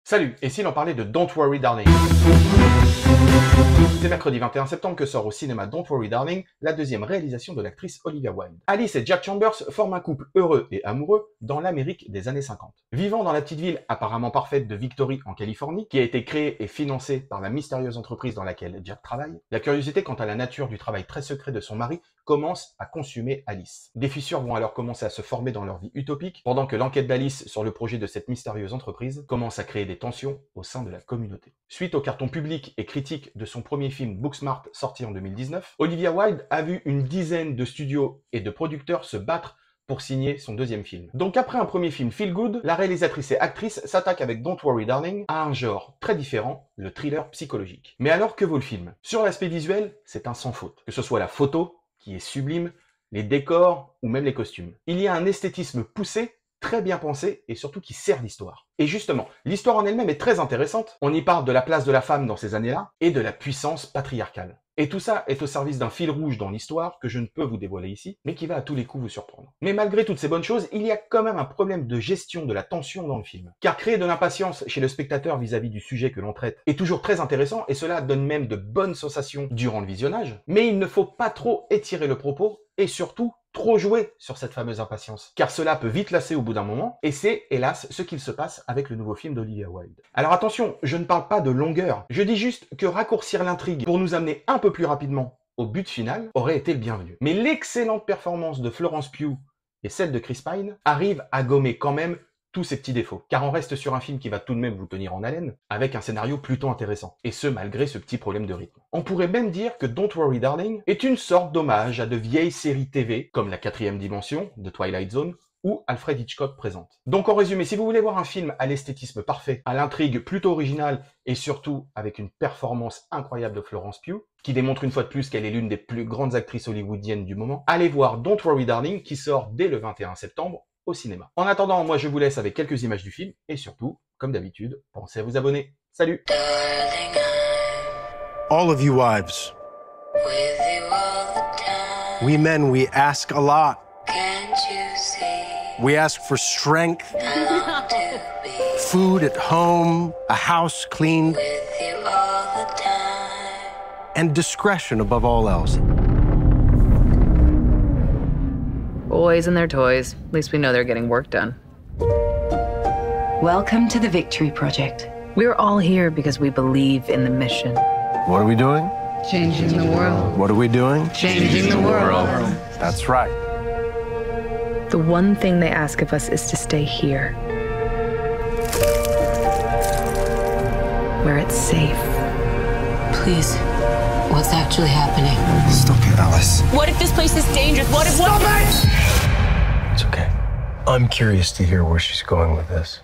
Salut, et si l'on parlait de Don't Worry Darling? C'est mercredi 21 septembre que sort au cinéma Don't Worry Darling, la deuxième réalisation de l'actrice Olivia Wilde. Alice et Jack Chambers forment un couple heureux et amoureux dans l'Amérique des années 50. Vivant dans la petite ville apparemment parfaite de Victory en Californie, qui a été créée et financée par la mystérieuse entreprise dans laquelle Jack travaille, la curiosité quant à la nature du travail très secret de son mari commence à consumer Alice. Des fissures vont alors commencer à se former dans leur vie utopique, pendant que l'enquête d'Alice sur le projet de cette mystérieuse entreprise commence à créer des tensions au sein de la communauté. Suite au carton public et critique de son premier film Booksmart sorti en 2019, Olivia Wilde a vu une dizaine de studios et de producteurs se battre pour signer son deuxième film. Donc après un premier film feel good, la réalisatrice et actrice s'attaque avec Don't Worry Darling à un genre très différent, le thriller psychologique. Mais alors que vaut le film? Sur l'aspect visuel, c'est un sans faute. Que ce soit la photo, qui est sublime, les décors ou même les costumes. Il y a un esthétisme poussé, très bien pensé et surtout qui sert l'histoire. Et justement, l'histoire en elle-même est très intéressante. On y parle de la place de la femme dans ces années-là et de la puissance patriarcale. Et tout ça est au service d'un fil rouge dans l'histoire que je ne peux vous dévoiler ici, mais qui va à tous les coups vous surprendre. Mais malgré toutes ces bonnes choses, il y a quand même un problème de gestion de la tension dans le film. Car créer de l'impatience chez le spectateur vis-à-vis du sujet que l'on traite est toujours très intéressant et cela donne même de bonnes sensations durant le visionnage. Mais il ne faut pas trop étirer le propos et surtout trop jouer sur cette fameuse impatience, car cela peut vite lasser au bout d'un moment, et c'est, hélas, ce qu'il se passe avec le nouveau film d'Olivia Wilde. Alors attention, je ne parle pas de longueur, je dis juste que raccourcir l'intrigue pour nous amener un peu plus rapidement au but final aurait été le bienvenu. Mais l'excellente performance de Florence Pugh et celle de Chris Pine arrivent à gommer quand même tous ces petits défauts, car on reste sur un film qui va tout de même vous tenir en haleine, avec un scénario plutôt intéressant, et ce malgré ce petit problème de rythme. On pourrait même dire que Don't Worry Darling est une sorte d'hommage à de vieilles séries TV, comme La 4e dimension, de Twilight Zone, ou Alfred Hitchcock présente. Donc en résumé, si vous voulez voir un film à l'esthétisme parfait, à l'intrigue plutôt originale, et surtout avec une performance incroyable de Florence Pugh, qui démontre une fois de plus qu'elle est l'une des plus grandes actrices hollywoodiennes du moment, allez voir Don't Worry Darling, qui sort dès le 21 septembre, au cinéma. En attendant, moi je vous laisse avec quelques images du film et surtout, comme d'habitude, pensez à vous abonner. Salut! All of you wives. We men, we ask a lot. We ask for strength, food at home, a house cleaned, and discretion above all else. Boys and their toys. At least we know they're getting work done. Welcome to the Victory Project. We're all here because we believe in the mission. What are we doing? Changing the world. What are we doing? Changing the world. That's right. The one thing they ask of us is to stay here. Where it's safe. Please, what's actually happening? Stop it, Alice. What if this place is dangerous? What if... Stop it! It's okay. I'm curious to hear where she's going with this.